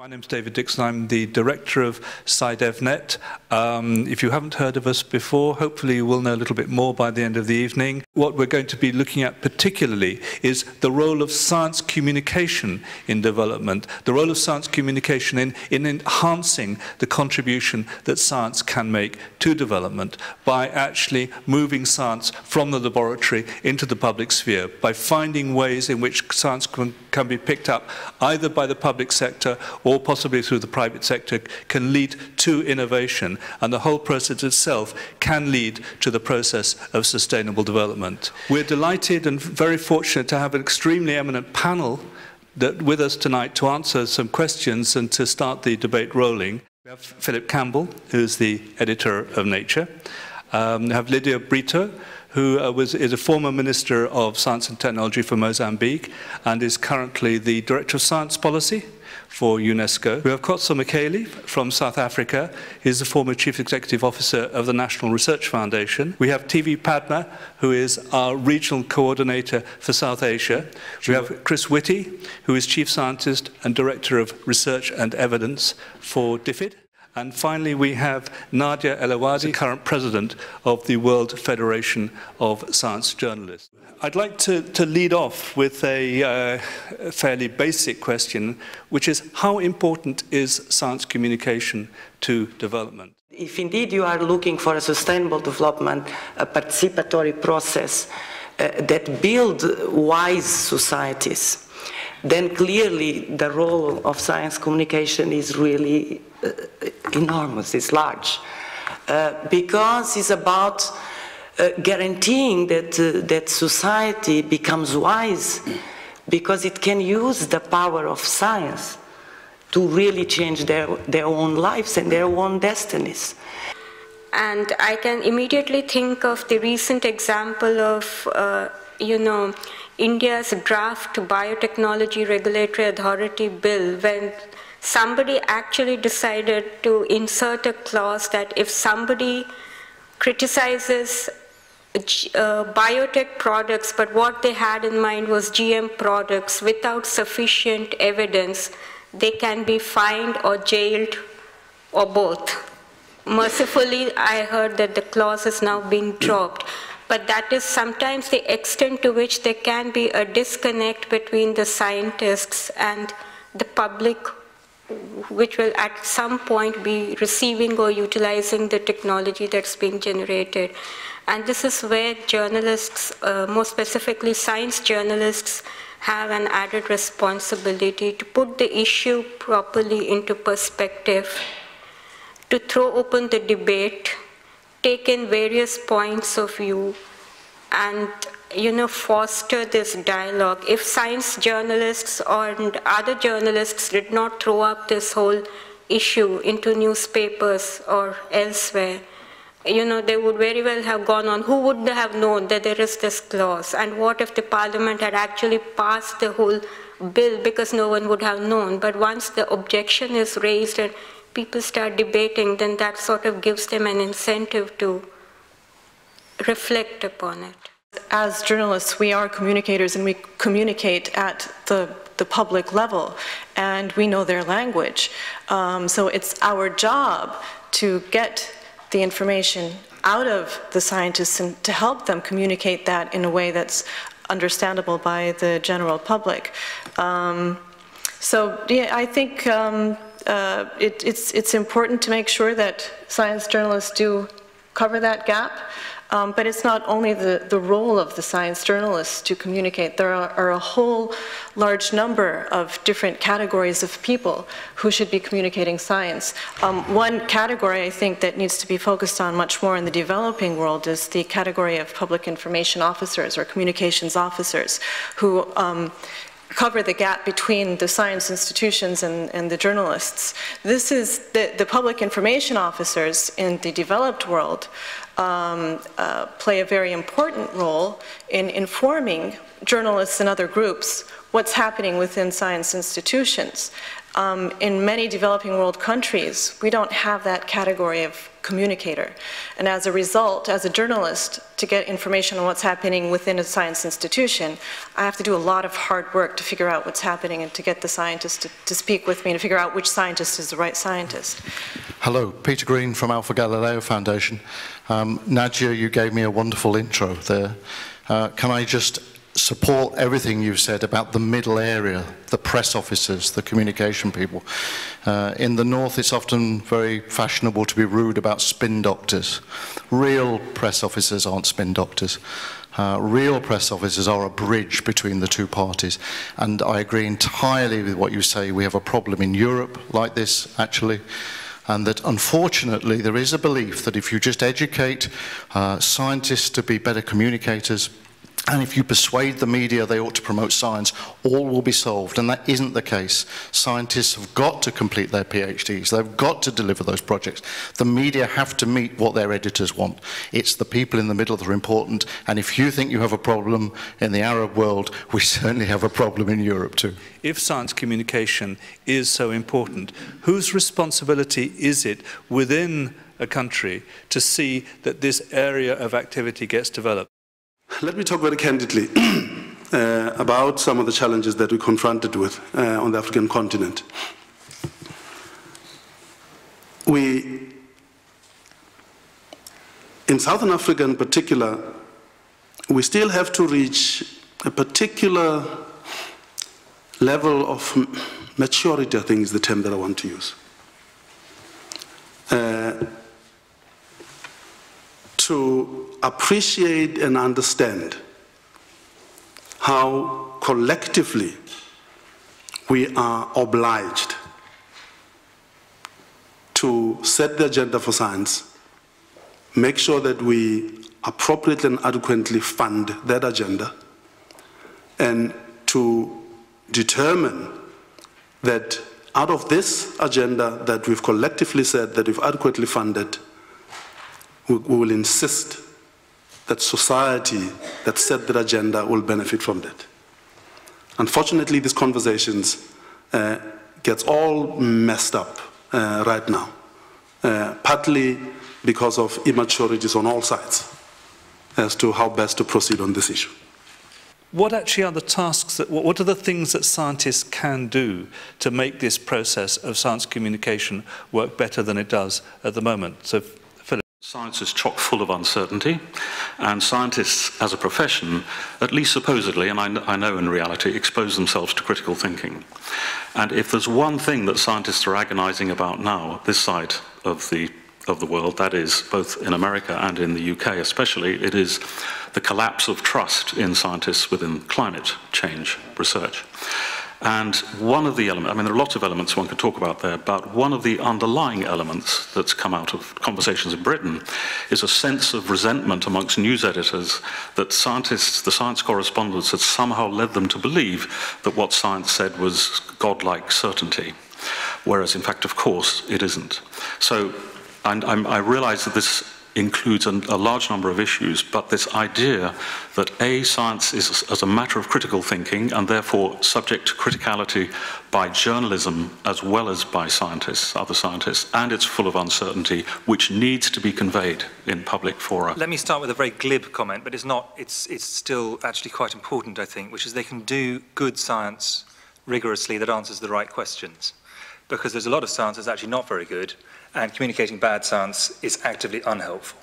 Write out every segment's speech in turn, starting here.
My name's David Dixon. I'm the director of SciDev.net. If you haven't heard of us before, hopefully you will know a little bit more by the end of the evening. What we're going to be looking at particularly is the role of science communication in development, the role of science communication in enhancing the contribution that science can make to development by actually moving science from the laboratory into the public sphere, by finding ways in which science can be picked up either by the public sector or possibly through the private sector, can lead to innovation, and the whole process itself can lead to the process of sustainable development. We're delighted and very fortunate to have an extremely eminent panel with us tonight to answer some questions and to start the debate rolling. We have Philip Campbell, who's the editor of Nature. We have Lydia Brito, who is a former Minister of Science and Technology for Mozambique and is currently the Director of Science Policy for UNESCO. We have Kotso Micheli from South Africa. He's the former Chief Executive Officer of the National Research Foundation. We have TV Padma, who is our Regional Coordinator for South Asia. We have Chris Whitty, who is Chief Scientist and Director of Research and Evidence for DFID. And finally, we have Nadia El-Awadi, current president of the World Federation of Science Journalists. I'd like to lead off with a fairly basic question, which is how important is science communication to development? If indeed you are looking for a sustainable development, a participatory process that builds wise societies, then clearly the role of science communication is really enormous, it's large, because it's about guaranteeing that society becomes wise, because it can use the power of science to really change their own lives and their own destinies. And I can immediately think of the recent example of, India's draft Biotechnology Regulatory Authority bill, when somebody actually decided to insert a clause that if somebody criticizes biotech products, but what they had in mind was GM products without sufficient evidence, they can be fined or jailed or both. Mercifully, I heard that the clause is now being dropped. But that is sometimes the extent to which there can be a disconnect between the scientists and the public, which will at some point be receiving or utilizing the technology that's being generated. And this is where journalists, more specifically science journalists, have an added responsibility to put the issue properly into perspective, to throw open the debate, take in various points of view, and foster this dialogue. If science journalists or other journalists did not throw up this whole issue into newspapers or elsewhere, they would very well have gone on. Who would have known that there is this clause? And what if the parliament had actually passed the whole bill, because no one would have known? But once the objection is raised and people start debating, then that sort of gives them an incentive to reflect upon it. As journalists, we are communicators, and we communicate at the public level, and we know their language. So it's our job to get the information out of the scientists and to help them communicate that in a way that's understandable by the general public. So yeah, I think it's important to make sure that science journalists do cover that gap, but it's not only the role of the science journalists to communicate. There are a whole large number of different categories of people who should be communicating science. One category I think that needs to be focused on much more in the developing world is the category of public information officers or communications officers who cover the gap between the science institutions and the journalists. This is the public information officers in the developed world play a very important role in informing journalists and other groups what's happening within science institutions. In many developing world countries, we don't have that category of communicator. And as a result, as a journalist, to get information on what's happening within a science institution, I have to do a lot of hard work to figure out what's happening and to get the scientist to speak with me and to figure out which scientist is the right scientist. Hello, Peter Green from Alpha Galileo Foundation. Nadia, you gave me a wonderful intro there. Can I just support everything you've said about the middle area, the press officers, the communication people. In the north, it's often very fashionable to be rude about spin doctors. Real press officers aren't spin doctors. Real press officers are a bridge between the two parties. And I agree entirely with what you say. We have a problem in Europe like this, actually. And that unfortunately there is a belief that if you just educate scientists to be better communicators, and if you persuade the media they ought to promote science, all will be solved. And that isn't the case. Scientists have got to complete their PhDs. They've got to deliver those projects. The media have to meet what their editors want. It's the people in the middle that are important. And if you think you have a problem in the Arab world, we certainly have a problem in Europe too. If science communication is so important, whose responsibility is it within a country to see that this area of activity gets developed? Let me talk very candidly about some of the challenges that we're confronted with on the African continent. In Southern Africa in particular, we still have to reach a particular level of maturity, I think is the term that I want to use, to appreciate and understand how collectively we are obliged to set the agenda for science, make sure that we appropriately and adequately fund that agenda, and to determine that out of this agenda that we've collectively said that we've adequately funded, we will insist that society that set that agenda will benefit from that. Unfortunately, these conversations gets all messed up right now, partly because of immaturities on all sides as to how best to proceed on this issue. What actually are the tasks, what are the things that scientists can do to make this process of science communication work better than it does at the moment? So, science is chock full of uncertainty, and scientists as a profession, at least supposedly, and I know in reality, expose themselves to critical thinking. And if there's one thing that scientists are agonizing about now, this side of the world, that is both in America and in the UK especially, it is the collapse of trust in scientists within climate change research. And one of the elements, I mean, there are lots of elements one could talk about there, but one of the underlying elements that's come out of conversations in Britain is a sense of resentment amongst news editors that scientists, the science correspondents, had somehow led them to believe that what science said was godlike certainty, whereas in fact, of course, it isn't. So I realize that this includes a large number of issues, but this idea that science is as a matter of critical thinking and therefore subject to criticality by journalism as well as by scientists, other scientists, and it's full of uncertainty, which needs to be conveyed in public fora. Let me start with a very glib comment, but it's still actually quite important, I think, which is they can do good science rigorously that answers the right questions. Because there's a lot of science that's actually not very good, and communicating bad science is actively unhelpful.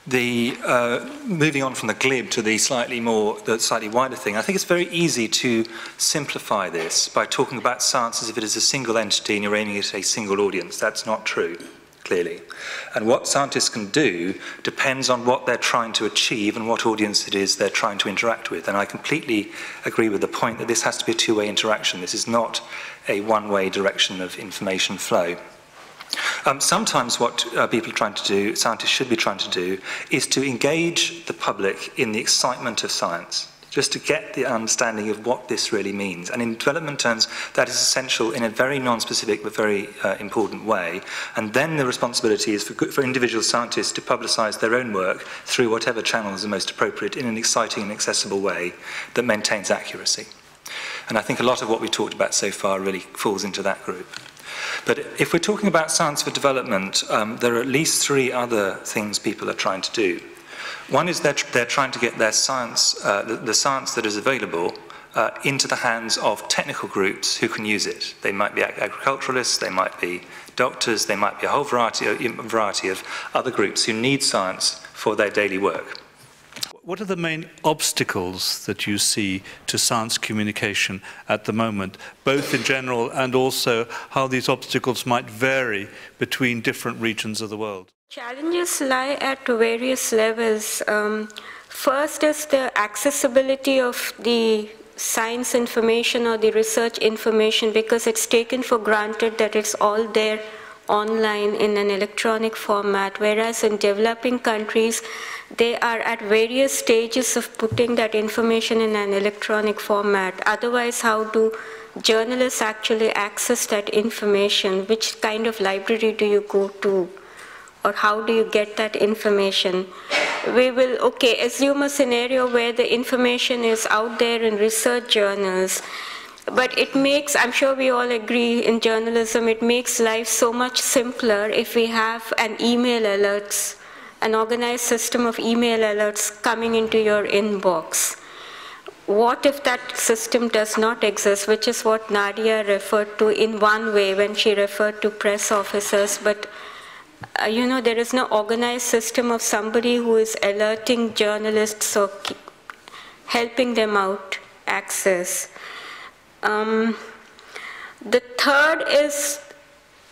Moving on from the glib to the slightly wider thing, I think it's very easy to simplify this by talking about science as if it is a single entity and you're aiming at a single audience. That's not true, clearly. And what scientists can do depends on what they're trying to achieve and what audience it is they're trying to interact with. And I completely agree with the point that this has to be a two-way interaction. This is not a one-way direction of information flow. Sometimes what people are trying to do, scientists should be trying to do, is to engage the public in the excitement of science, just to get the understanding of what this really means. And in development terms, that is essential in a very non-specific but very important way. And then the responsibility is for individual scientists to publicize their own work through whatever channels are most appropriate in an exciting and accessible way that maintains accuracy. And I think a lot of what we've talked about so far really falls into that group. But if we're talking about science for development, there are at least 3 other things people are trying to do. One is they're trying to get their science, the science that is available, into the hands of technical groups who can use it. They might be agriculturalists, they might be doctors, they might be a whole variety of other groups who need science for their daily work. What are the main obstacles that you see to science communication at the moment, both in general and also how these obstacles might vary between different regions of the world? Challenges lie at various levels. First is the accessibility of the science information or the research information, because it's taken for granted that it's all there online in an electronic format, whereas in developing countries, they are at various stages of putting that information in an electronic format. Otherwise, how do journalists actually access that information? Which kind of library do you go to? Or how do you get that information? We will, assume a scenario where the information is out there in research journals, but it makes, I'm sure we all agree in journalism, it makes life so much simpler if we have an email alerts, an organized system of email alerts coming into your inbox. What if that system does not exist, which is what Nadia referred to in one way when she referred to press officers, but there is no organized system of somebody who is alerting journalists or helping them out access. The third is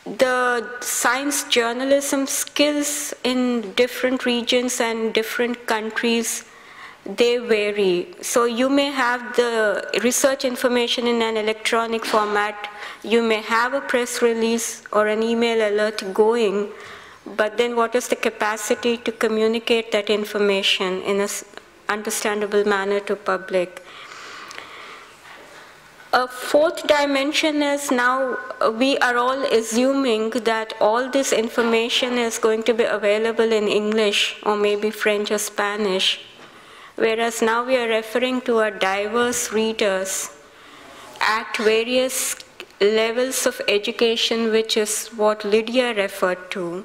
the science journalism skills in different regions and different countries. They vary. So you may have the research information in an electronic format, you may have a press release or an email alert going, but then what is the capacity to communicate that information in an understandable manner to public? A fourth dimension is now we are all assuming that all this information is going to be available in English or maybe French or Spanish, whereas now we are referring to our diverse readers at various levels of education, which is what Lydia referred to,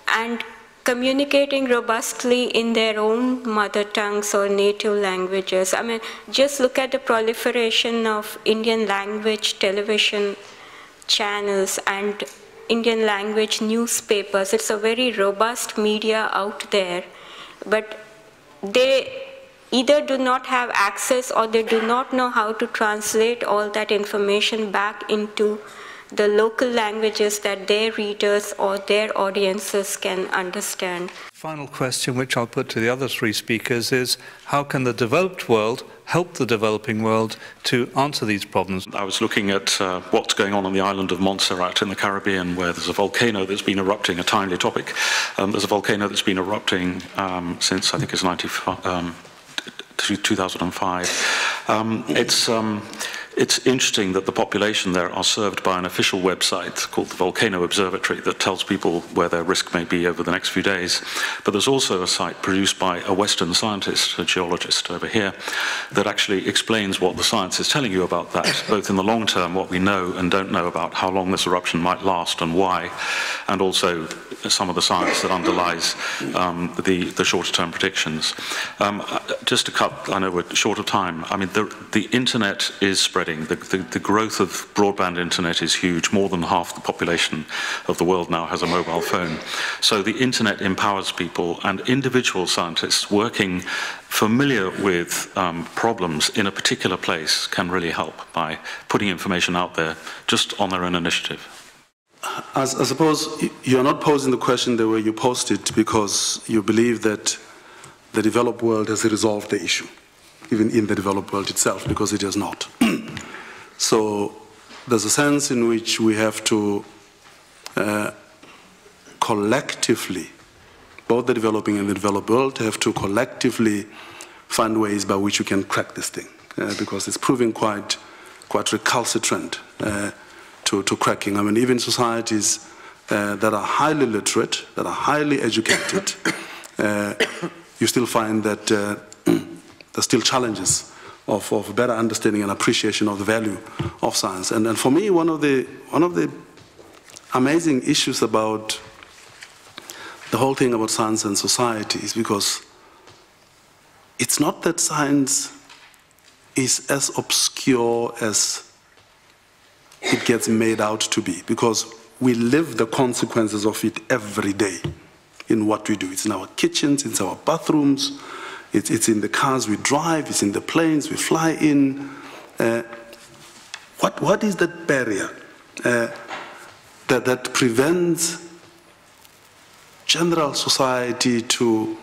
and communicating robustly in their own mother tongues or native languages. I mean, just look at the proliferation of Indian language television channels and Indian language newspapers. It's a very robust media out there, but they either do not have access or they do not know how to translate all that information back into the local languages that their readers or their audiences can understand. Final question, which I'll put to the other 3 speakers, is how can the developed world help the developing world to answer these problems? I was looking at what's going on the island of Montserrat in the Caribbean, where there's a volcano that's been erupting, a timely topic. There's a volcano that's been erupting since, I think it's 2005. It's interesting that the population there are served by an official website called the Volcano Observatory that tells people where their risk may be over the next few days. But there's also a site produced by a Western scientist, a geologist over here, that actually explains what the science is telling you about that, both in the long term, what we know and don't know about how long this eruption might last and why, and also some of the science that underlies the shorter term predictions. Just to cut, I know we're short of time, I mean, the internet is spreading. The growth of broadband internet is huge. More than half the population of the world now has a mobile phone. So the internet empowers people, and individual scientists working familiar with problems in a particular place can really help by putting information out there just on their own initiative. I suppose you're not posing the question the way you posed it because you believe that the developed world has resolved the issue, even in the developed world itself, because it has not. So there's a sense in which we have to collectively, both the developing and the developed world, have to collectively find ways by which we can crack this thing, because it's proving quite recalcitrant to cracking. I mean, even societies that are highly literate, that are highly educated, you still find that there's still challenges of better understanding and appreciation of the value of science. And for me, one of the amazing issues about the whole thing about science and society is because it's not that science is as obscure as it gets made out to be, because we live the consequences of it every day in what we do. It's in our kitchens, it's in our bathrooms, it's in the cars we drive, it's in the planes we fly in. What is that barrier that prevents general society to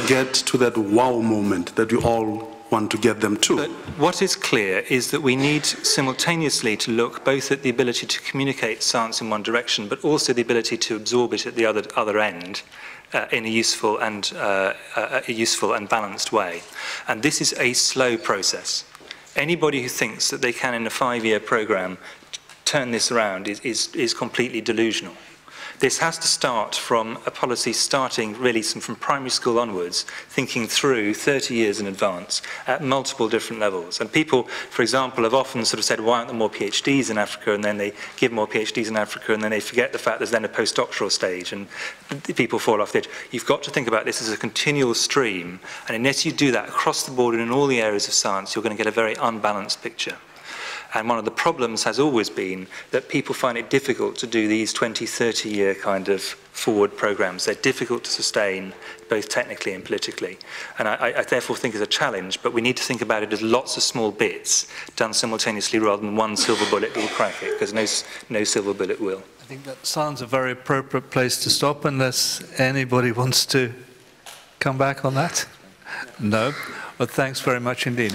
get to that wow moment that we all want to get them to? But what is clear is that we need simultaneously to look both at the ability to communicate science in one direction, but also the ability to absorb it at the other end in a useful and balanced way. And this is a slow process. Anybody who thinks that they can, in a 5-year program, turn this around is completely delusional. This has to start from a policy starting really from primary school onwards, thinking through 30 years in advance at multiple different levels. And people, for example, have often sort of said, why aren't there more PhDs in Africa? And then they give more PhDs in Africa, and then they forget the fact there's then a postdoctoral stage, and people fall off the edge. You've got to think about this as a continual stream, and unless you do that across the board and in all the areas of science, you're going to get a very unbalanced picture. And one of the problems has always been that people find it difficult to do these 20, 30-year kind of forward programs. They're difficult to sustain, both technically and politically. And I therefore think it's a challenge, but we need to think about it as lots of small bits done simultaneously rather than one silver bullet will crack it, because no silver bullet will. I think that sounds a very appropriate place to stop, unless anybody wants to come back on that. No? Well, thanks very much indeed.